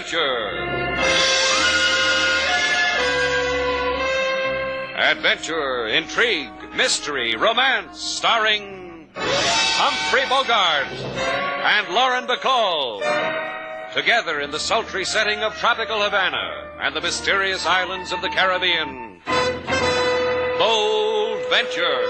Adventure. Adventure, intrigue, mystery, romance, starring Humphrey Bogart and Lauren Bacall. Together in the sultry setting of tropical Havana and the mysterious islands of the Caribbean. Bold Venture.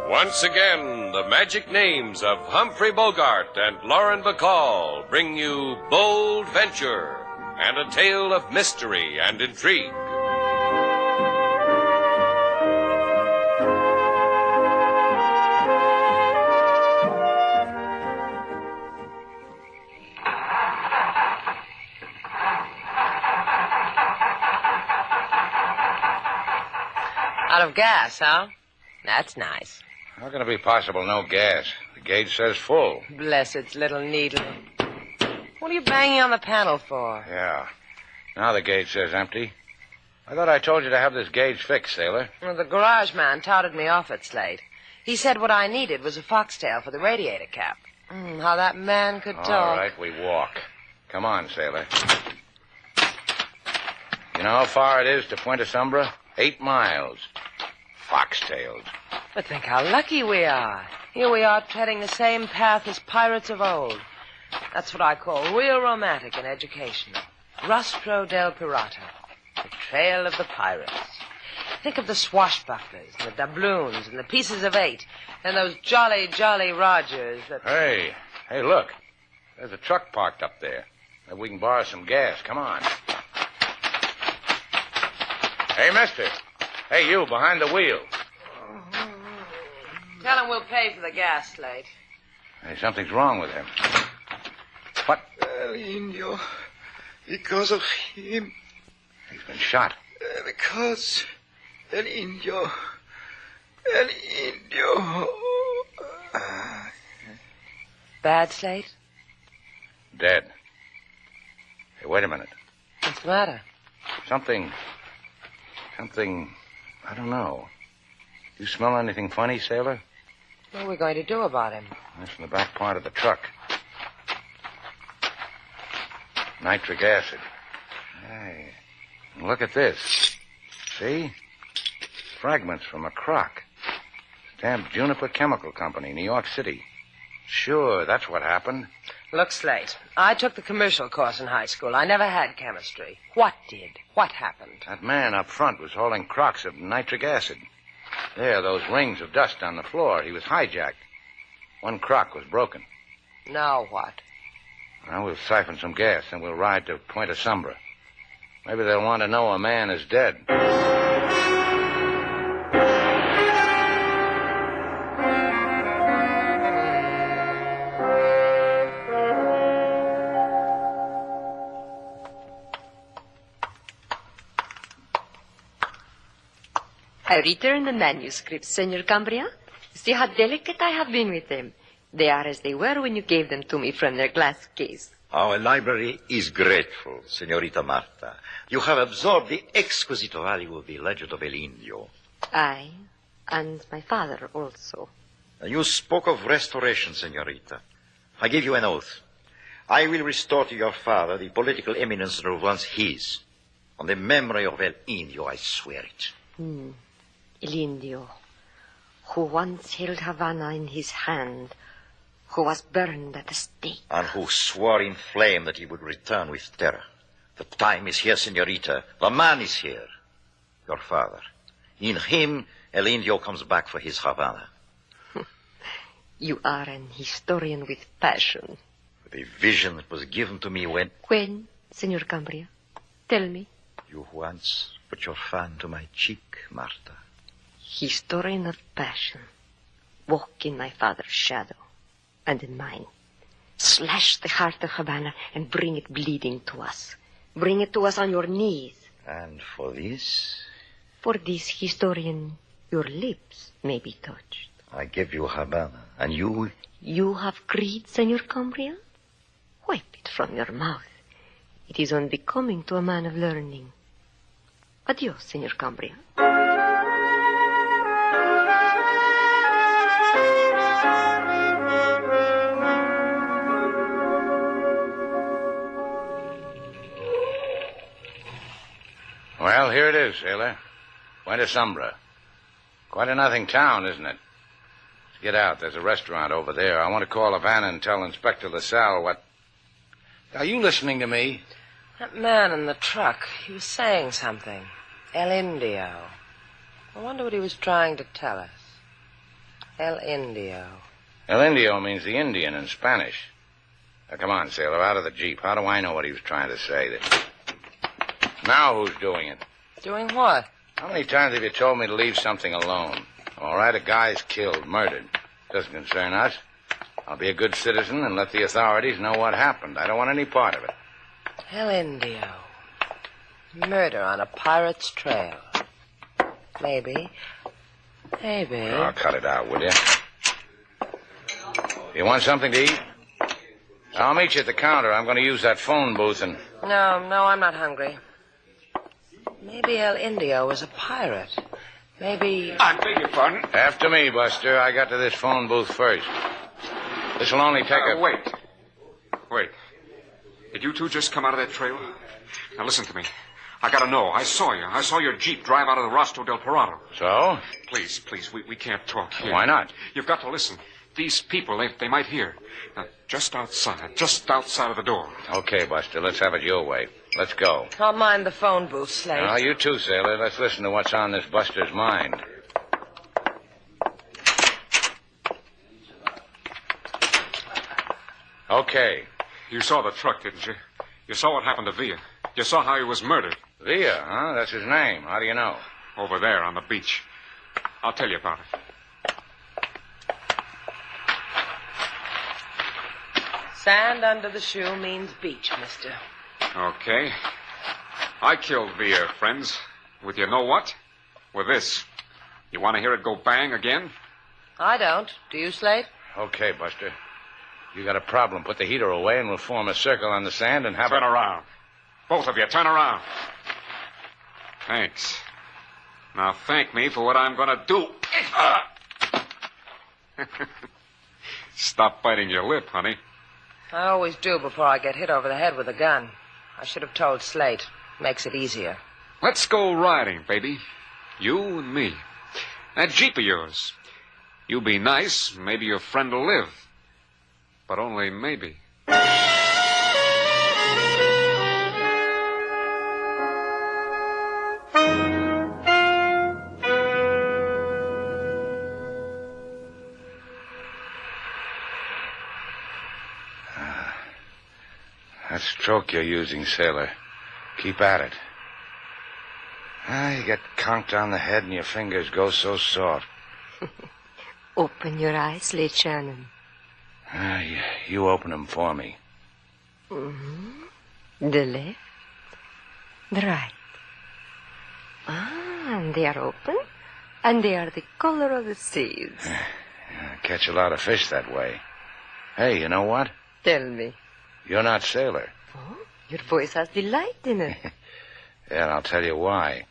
Once again, the magic names of Humphrey Bogart and Lauren Bacall bring you Bold Venture and a tale of mystery and intrigue. Out of gas, huh? That's nice. How can it be possible no gas? The gauge says full. Bless its little needle. What are you banging on the panel for? Yeah. Now the gauge says empty. I thought I told you to have this gauge fixed, Sailor. Well, the garage man touted me off at Slate. He said what I needed was a foxtail for the radiator cap. How that man could talk. All right, we walk. Come on, Sailor. You know how far it is to Puente Sombra? 8 miles. Foxtails. But think how lucky we are. Here we are treading the same path as pirates of old. That's what I call real romantic in education. Rostro del Pirata. The trail of the pirates. Think of the swashbucklers, and the doubloons, and the pieces of 8, and those jolly, jolly Rogers that... Hey, look. There's a truck parked up there. Maybe we can borrow some gas. Come on. Hey, mister. Hey, you, behind the wheel. Tell him we'll pay for the gas, Slate. Hey, something's wrong with him. What? El Indio. Because of him. He's been shot. Because El Indio. El Indio. Bad, Slate? Dead. Hey, wait a minute. What's the matter? Something, I don't know. You smell anything funny, Sailor? What are we going to do about him? That's in the back part of the truck. Nitric acid. Hey, look at this. See? Fragments from a crock. Stamped Juniper Chemical Company, New York City. Sure, that's what happened. Look, Slate, I took the commercial course in high school. I never had chemistry. What did? What happened? That man up front was hauling crocks of nitric acid. There, those rings of dust on the floor. He was hijacked. One crock was broken. Now what? Well, we'll siphon some gas, and we'll ride to Puente Sombra. Maybe they'll want to know a man is dead. I returned the manuscripts, Senor Cambria. See how delicate I have been with them. They are as they were when you gave them to me from their glass case. Our library is grateful, Senorita Marta. You have absorbed the exquisite value of the legend of El Indio. I, and my father also. You spoke of restoration, Senorita. I give you an oath. I will restore to your father the political eminence that was once his. On the memory of El Indio, I swear it. El Indio, who once held Havana in his hand, who was burned at the stake. And who swore in flame that he would return with terror. The time is here, Senorita. The man is here. Your father. In him, El Indio comes back for his Havana. You are an historian with passion. The vision that was given to me when... When, Senor Cambria? Tell me. You once put your fan to my cheek, Marta. Historian of passion. Walk in my father's shadow and in mine. Slash the heart of Havana and bring it bleeding to us. Bring it to us on your knees. And for this? For this, historian, your lips may be touched. I gave you Havana, and you... You have greed, Senor Cambria? Wipe it from your mouth. It is unbecoming to a man of learning. Adios, Senor Cambria. Well, here it is, sailor. Buena Sombra. Quite a nothing town, isn't it? Let's get out. There's a restaurant over there. I want to call Havana and tell Inspector LaSalle what... Are you listening to me? That man in the truck, he was saying something. El Indio. I wonder what he was trying to tell us. El Indio. El Indio means the Indian in Spanish. Now, come on, sailor, out of the Jeep. How do I know what he was trying to say? Now who's doing it? Doing what? How many times have you told me to leave something alone? All right, a guy's killed, murdered. Doesn't concern us. I'll be a good citizen and let the authorities know what happened. I don't want any part of it. El Indio. Murder on a pirate's trail. Maybe. Oh, cut it out, will you? You want something to eat? I'll meet you at the counter. I'm going to use that phone booth and... No, I'm not hungry. Maybe El Indio was a pirate. Maybe... I beg your pardon? After me, Buster. I got to this phone booth first. This'll only take Wait. Did you two just come out of that trail? Now, listen to me. I gotta know. I saw you. I saw your Jeep drive out of the Rostro del Parado. So? Please, we can't talk here. Why not? You've got to listen. These people, they might hear. Now, just outside of the door. Okay, Buster. Let's have it your way. Let's go. I'll mind the phone booth, Slate. Now, you too, sailor. Let's listen to what's on this Buster's mind. Okay. You saw the truck, didn't you? You saw what happened to Villa. You saw how he was murdered. Villa, huh? That's his name. How do you know? Over there on the beach. I'll tell you about it. Sand under the shoe means beach, mister. Okay. I killed Villa, friends. With you know what? With this. You want to hear it go bang again? I don't. Do you, Slate? Okay, Buster. You got a problem. Put the heater away and we'll form a circle on the sand and have Turn around. Both of you, turn around. Thanks. Now thank me for what I'm going to do. Stop biting your lip, honey. I always do before I get hit over the head with a gun. I should have told Slate. Makes it easier. Let's go riding, baby. You and me. That Jeep of yours. You be nice, maybe your friend will live. But only maybe. That stroke you're using, sailor. Keep at it. You get conked on the head and your fingers go so soft. Open your eyes, Slate Shannon. You open them for me. Mm-hmm. The left, the right. And they are open, and they are the color of the seas. Catch a lot of fish that way. Hey, you know what? Tell me. You're not sailor. Oh, your voice has delight in it. Yeah, and I'll tell you why.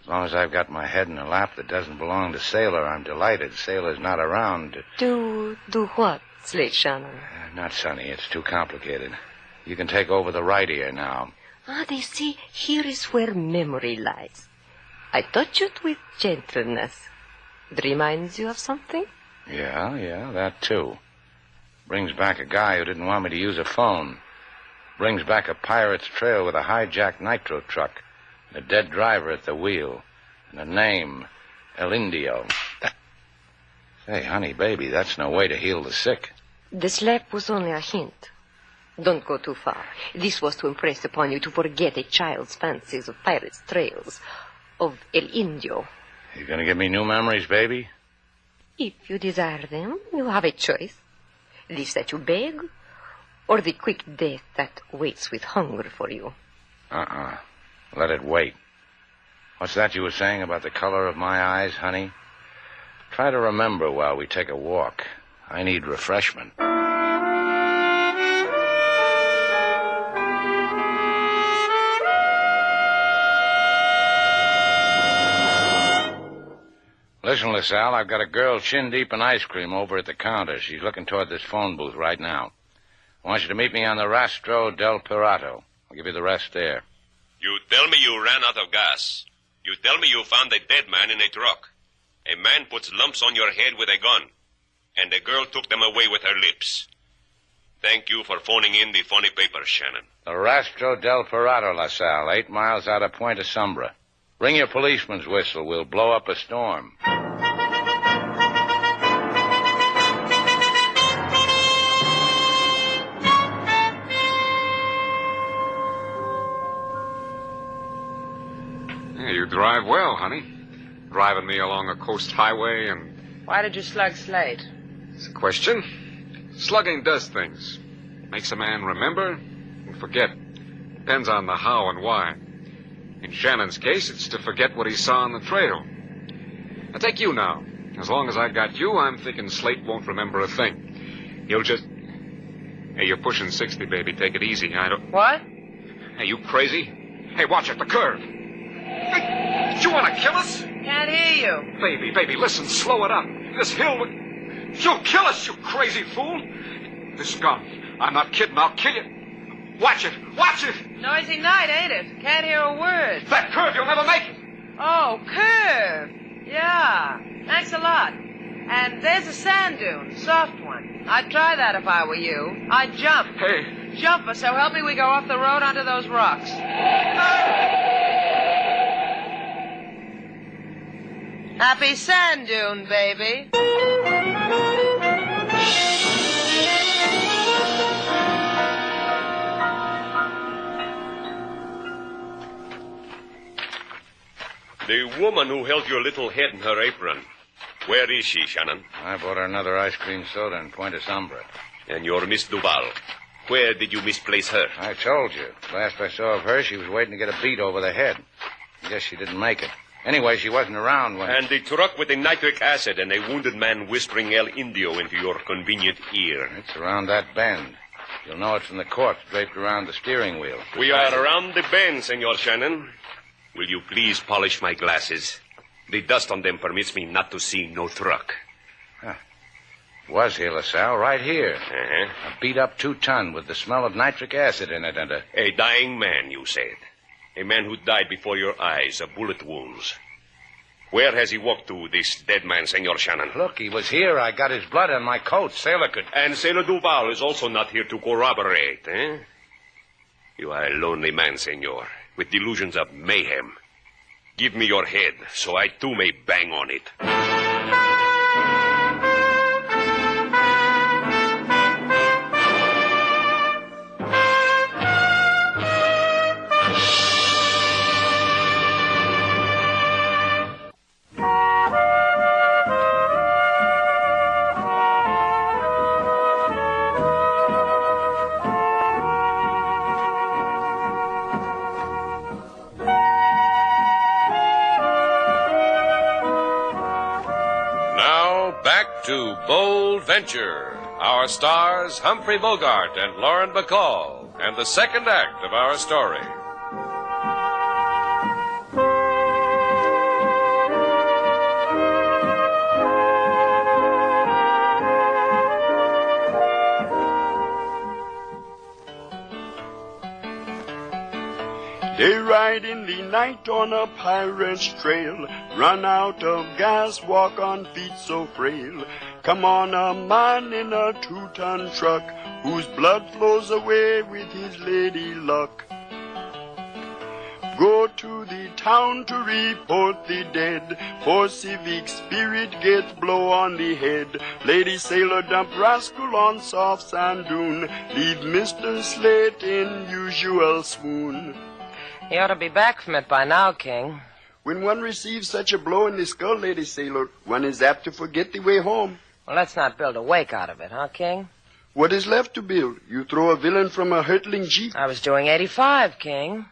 As long as I've got my head in a lap that doesn't belong to sailor, I'm delighted. Sailor's not around. To do what, Slate Shannon? Not Sonny. It's too complicated. You can take over the right ear now. They see, here is where memory lies. I touch it with gentleness. It reminds you of something? Yeah, that too. Brings back a guy who didn't want me to use a phone. Brings back a pirate's trail with a hijacked nitro truck, a dead driver at the wheel, and a name, El Indio. Hey, honey, baby, that's no way to heal the sick. The slap was only a hint. Don't go too far. This was to impress upon you to forget a child's fancies of pirates' trails, of El Indio. You gonna give me new memories, baby? If you desire them, you have a choice. This that you beg, or the quick death that waits with hunger for you. Let it wait. What's that you were saying about the color of my eyes, honey? Try to remember while we take a walk. I need refreshment. Listen, LaSalle, I've got a girl chin deep in ice cream over at the counter. She's looking toward this phone booth right now. I want you to meet me on the Rastro del Pirato. I'll give you the rest there. You tell me you ran out of gas. You tell me you found a dead man in a truck. A man puts lumps on your head with a gun. And the girl took them away with her lips. Thank you for phoning in the funny papers, Shannon. The Rastro del Pirato, LaSalle, 8 miles out of Puente Sombra. Ring your policeman's whistle. We'll blow up a storm. Yeah, you drive well, honey. Driving me along a coast highway and... Why did you slug Slate? It's a question. Slugging does things. Makes a man remember and forget. Depends on the how and why. In Shannon's case, it's to forget what he saw on the trail. Now, take you now. As long as I got you, I'm thinking Slate won't remember a thing. He'll just... Hey, you're pushing 60, baby. Take it easy. I don't... What? Hey, you crazy? Hey, watch it, the curve. Hey, you want to kill us? Can't hear you. Baby, listen, slow it up. This hill... You'll kill us, you crazy fool. This gun. I'm not kidding. I'll kill you. Watch it. Noisy night, ain't it? Can't hear a word. That curve, you'll never make it. Oh, curve. Yeah. Thanks a lot. And there's a sand dune, soft one. I'd try that if I were you. I'd jump. Hey. Jump, or so help me we go off the road onto those rocks. Happy sand dune, baby. The woman who held your little head in her apron. Where is she, Shannon? I bought her another ice cream soda in Puente Sombra. And your Miss Duval. Where did you misplace her? I told you. Last I saw of her, she was waiting to get a beat over the head. I guess she didn't make it. Anyway, she wasn't around when... And the truck with the nitric acid and a wounded man whispering El Indio into your convenient ear. It's around that bend. You'll know it from the corpse draped around the steering wheel. We are around the bend, Senor Shannon. Will you please polish my glasses? The dust on them permits me not to see no truck. Was here, LaSalle, right here. Uh-huh. A beat-up 2-ton with the smell of nitric acid in it and A dying man, you said. A man who died before your eyes of bullet wounds. Where has he walked to, this dead man, Senor Shannon? Look, he was here. I got his blood on my coat. Sailor could... And Sailor Duval is also not here to corroborate, eh? You are a lonely man, Senor, with delusions of mayhem. Give me your head, so I too may bang on it. To Bold Venture, our stars Humphrey Bogart and Lauren Bacall, and the second act of our story. They ride in the night on a pirate's trail, run out of gas, walk on feet so frail. Come on a man in a 2-ton truck, whose blood flows away with his lady luck. Go to the town to report the dead, for civic spirit gets blow on the head. Lady Sailor dump rascal on soft sand dune, leave Mr. Slate in usual swoon. He ought to be back from it by now, King. When one receives such a blow in the skull, Lady Sailor, one is apt to forget the way home. Well, let's not build a wake out of it, huh, King? What is left to build? You throw a villain from a hurtling jeep. I was doing 85, King.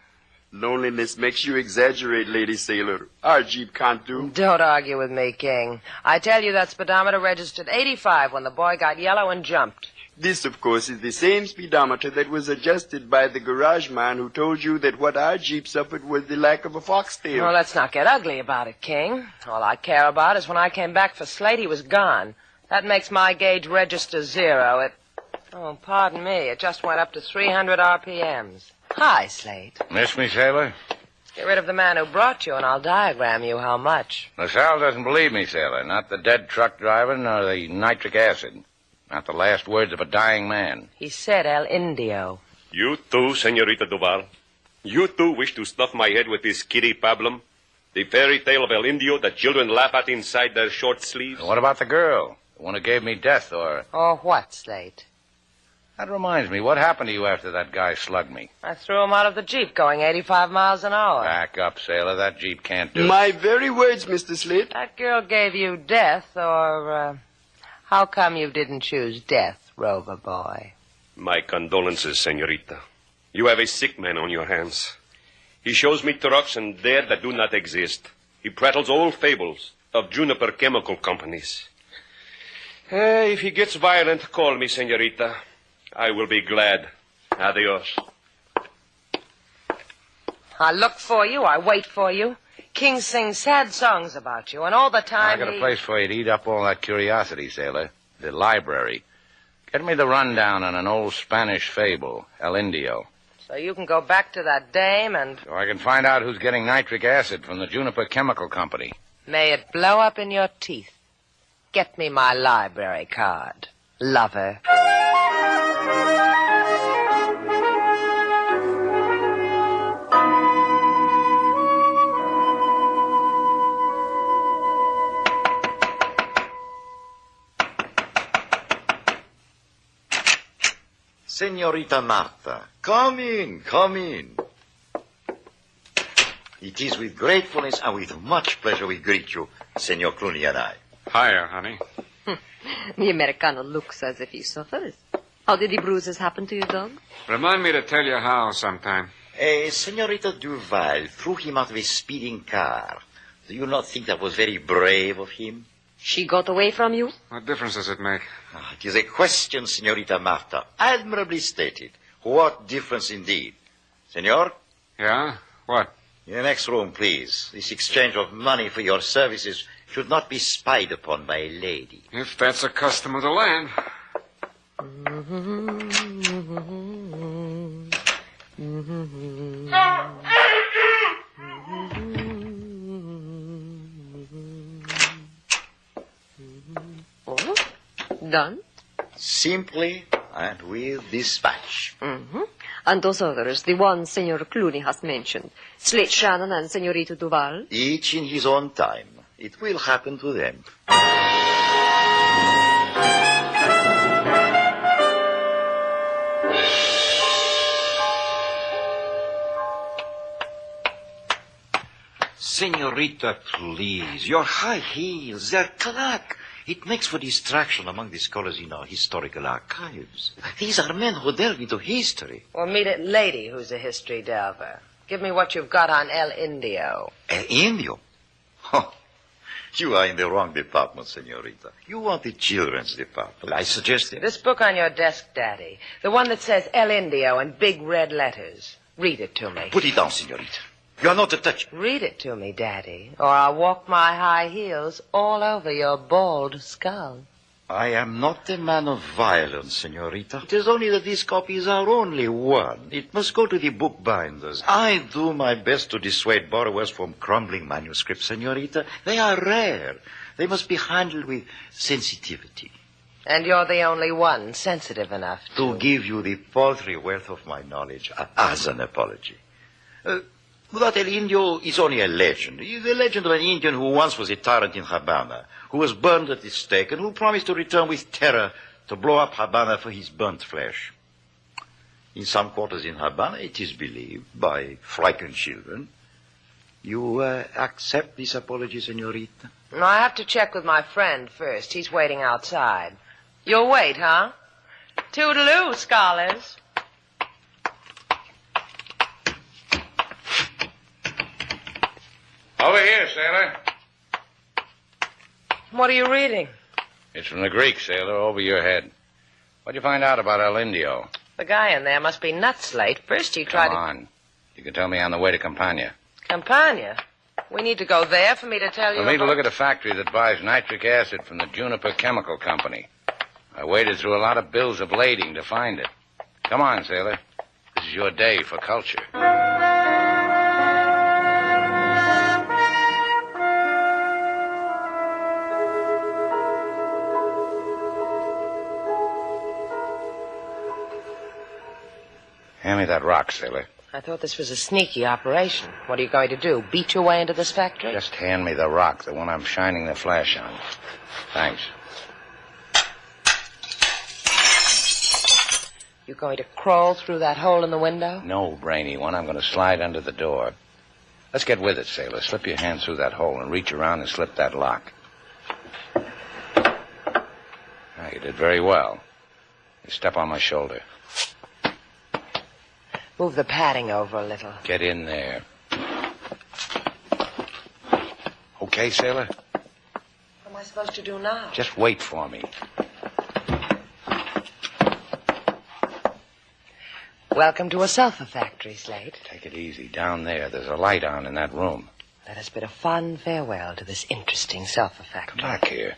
Loneliness makes you exaggerate, Lady Sailor. Our Jeep can't do. Don't argue with me, King. I tell you that speedometer registered 85 when the boy got yellow and jumped. This, of course, is the same speedometer that was adjusted by the garage man who told you that what our Jeep suffered was the lack of a foxtail. Well, let's not get ugly about it, King. All I care about is when I came back for Slate, he was gone. That makes my gauge register 0. Oh, pardon me. It just went up to 300 RPMs. Hi, Slate. Miss me, Sailor? Get rid of the man who brought you, and I'll diagram you how much. LaSalle doesn't believe me, Sailor. Not the dead truck driver, nor the nitric acid. Not the last words of a dying man. He said El Indio. You too, Senorita Duval. You too wish to stuff my head with this kiddie pablum? The fairy tale of El Indio that children laugh at inside their short sleeves? What about the girl? The one who gave me death, or... Or what, Slate? That reminds me, what happened to you after that guy slugged me? I threw him out of the Jeep going 85 miles an hour. Back up, Sailor. That Jeep can't do it. My very words, Mr. Slate. That girl gave you death, or, how come you didn't choose death, Rover boy? My condolences, Senorita. You have a sick man on your hands. He shows me trucks and dead that do not exist. He prattles old fables of juniper chemical companies. If he gets violent, call me, Senorita. I will be glad. Adios. I look for you. I wait for you. King sings sad songs about you, and all the time I got a place for you to eat up all that curiosity, Sailor. The library. Get me the rundown on an old Spanish fable, El Indio. So you can go back to that dame and... So I can find out who's getting nitric acid from the Juniper Chemical Company. May it blow up in your teeth. Get me my library card, lover. Senorita Marta, come in, come in. It is with gratefulness and with much pleasure we greet you, Senor Clooney and I. Hiya, honey. The Americano looks as if he suffers. How did the bruises happen to you, dog? Remind me to tell you how sometime. Senorita Duval threw him out of a speeding car. Do you not think that was very brave of him? She got away from you? What difference does it make? It is a question, Senorita Marta. Admirably stated. What difference indeed. Senor? Yeah? What? In the next room, please. This exchange of money for your services should not be spied upon by a lady. If that's a custom of the land. Oh, done? Simply and with dispatch. Mm-hmm. And those others, the ones Senor Clooney has mentioned, Slate Shannon and Senorita Duval? Each in his own time. It will happen to them. Senorita, please. Your high heels, they're clack. It makes for distraction among the scholars in our historical archives. These are men who delve into history. Well, meet a lady who's a history delver. Give me what you've got on El Indio. El Indio? Oh, you are in the wrong department, Senorita. You want the children's department. I suggest it. This book on your desk, Daddy. The one that says El Indio in big red letters. Read it to me. Put it down, Senorita. You are not to touch it. Read it to me, Daddy, or I'll walk my high heels all over your bald skull. I am not a man of violence, Senorita. It is only that these copies are only one. It must go to the bookbinders. I do my best to dissuade borrowers from crumbling manuscripts, Senorita. They are rare. They must be handled with sensitivity. And you're the only one sensitive enough to give you the paltry worth of my knowledge as an apology. That El Indio is only a legend. It's the legend of an Indian who once was a tyrant in Havana, who was burned at the stake, and who promised to return with terror to blow up Havana for his burnt flesh. In some quarters in Havana, it is believed by frightened children. You accept this apology, Senorita? No, I have to check with my friend first. He's waiting outside. You'll wait, huh? Toodaloo, scholars. Over here, sailor. What are you reading? It's from the Greek, sailor, over your head. What'd you find out about El Indio? The guy in there must be nuts, Slate. First he tried Come on. You can tell me on the way to Campania. Campania? We need to go there for me to tell you For me to about- look at a factory that buys nitric acid from the Juniper Chemical Company. I waded through a lot of bills of lading to find it. Come on, sailor. This is your day for culture. Hand me that rock, sailor. I thought this was a sneaky operation. What are you going to do? Beat your way into this factory? Just hand me the rock, the one I'm shining the flash on. Thanks. You going to crawl through that hole in the window? No, brainy one. I'm going to slide under the door. Let's get with it, sailor. Slip your hand through that hole and reach around and slip that lock. You did very well. You step on my shoulder. Move the padding over a little. Get in there. Okay, sailor? What am I supposed to do now? Just wait for me. Welcome to a sulfur factory, Slate. Take it easy. Down there. There's a light on in that room. Let us bid a fond farewell to this interesting sulfur factory. Come back here.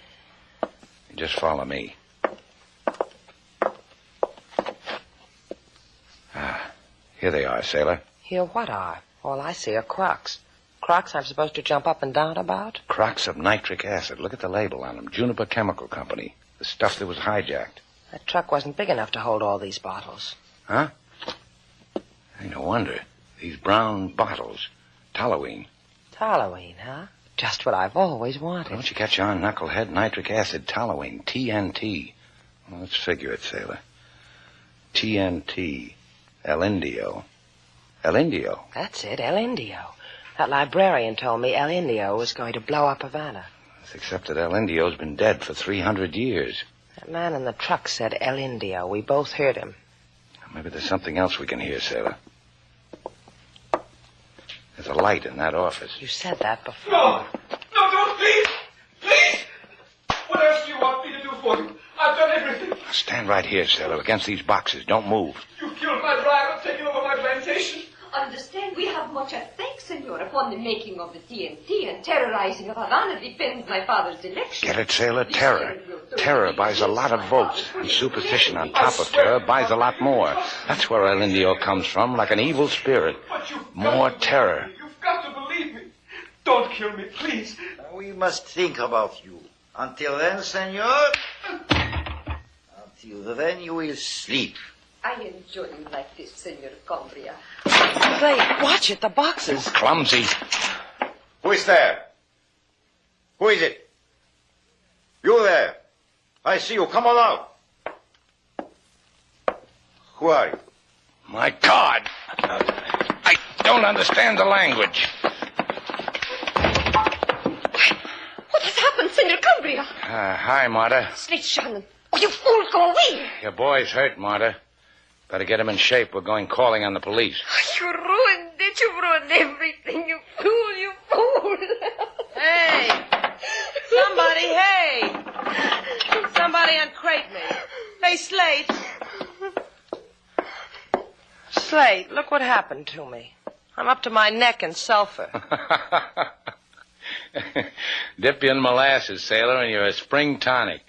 You just follow me. Here they are, sailor. Here what are? All I see are crocks. Crocks I'm supposed to jump up and down about? Crocks of nitric acid. Look at the label on them. Juniper Chemical Company. The stuff that was hijacked. That truck wasn't big enough to hold all these bottles. Huh? Hey, no wonder. These brown bottles. Toluene. Toluene, huh? Just what I've always wanted. Don't you catch on, knucklehead? Nitric acid, toluene, TNT. Well, let's figure it, sailor. TNT. El Indio. El Indio? That's it, El Indio. That librarian told me El Indio was going to blow up Havana. Except that El Indio's been dead for 300 years. That man in the truck said El Indio. We both heard him. Maybe there's something else we can hear, sailor. There's a light in that office. You said that before. No, please! Please! What else do you want me to do for you? I've done everything. Stand right here, sailor, against these boxes. Don't move. You killed my driver, taken over my plantation. Understand, we have much at stake, senor, upon the making of the TNT, and terrorizing of Havana depends my father's election. Get it, sailor? Terror. Terror buys a lot of votes, and superstition on top of terror buys a lot more. That's where El Indio comes from, like an evil spirit. More terror. You've got to believe me. Don't kill me, please. We must think about you. Until then, senor, until then you will sleep. I enjoy you like this, Senor Cumbria. Slate, watch it, the boxes. Clumsy. Who is there? Who is it? You there. I see you. Come on out. Who are you? My God. I don't understand the language. What has happened, Senor Cumbria? Hi, Marta. Slate Shannon. Oh, you fool, go away. Your boy's hurt, Marta. Better get him in shape. We're going calling on the police. You ruined it. You ruined everything. You fool, you fool. Hey! Somebody uncrate me. Hey, Slate. Slate, look what happened to me. I'm up to my neck in sulfur. Dip you in molasses, sailor, and you're a spring tonic.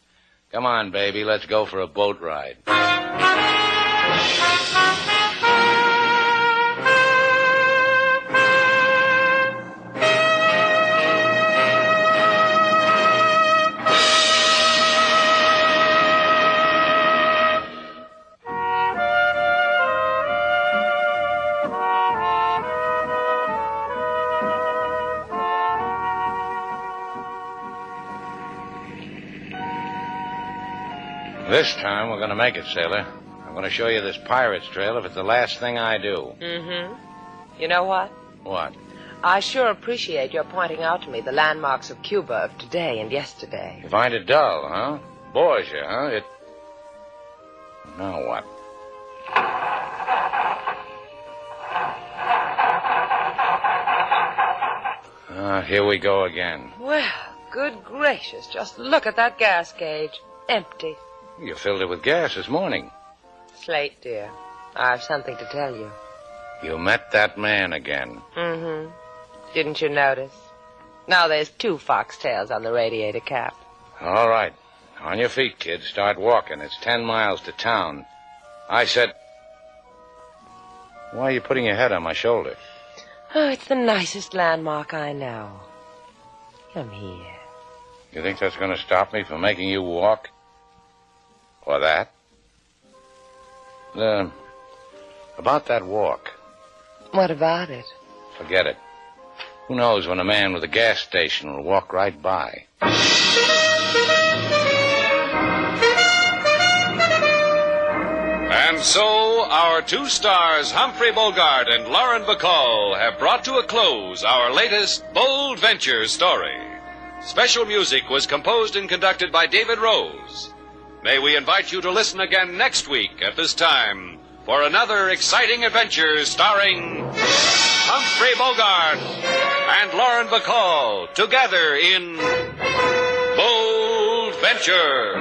Come on, baby. Let's go for a boat ride. This time we're going to make it, sailor. I'm going to show you this pirate's trail if it's the last thing I do. Mm-hmm. You know what? What? I sure appreciate your pointing out to me the landmarks of Cuba of today and yesterday. You find it dull, huh? Bores you, huh? Now what? here we go again. Well, good gracious. Just look at that gas gauge. Empty. You filled it with gas this morning. Slate, dear, I have something to tell you. You met that man again. Mm-hmm. Didn't you notice? Now there's 2 foxtails on the radiator cap. All right. On your feet, kid. Start walking. It's 10 miles to town. I said... Why are you putting your head on my shoulder? Oh, it's the nicest landmark I know. Come here. You think that's going to stop me from making you walk? Or that? About that walk. What about it? Forget it. Who knows when a man with a gas station will walk right by. And so, our 2 stars, Humphrey Bogart and Lauren Bacall, have brought to a close our latest bold venture story. Special music was composed and conducted by David Rose. May we invite you to listen again next week at this time for another exciting adventure starring Humphrey Bogart and Lauren Bacall together in Bold Venture.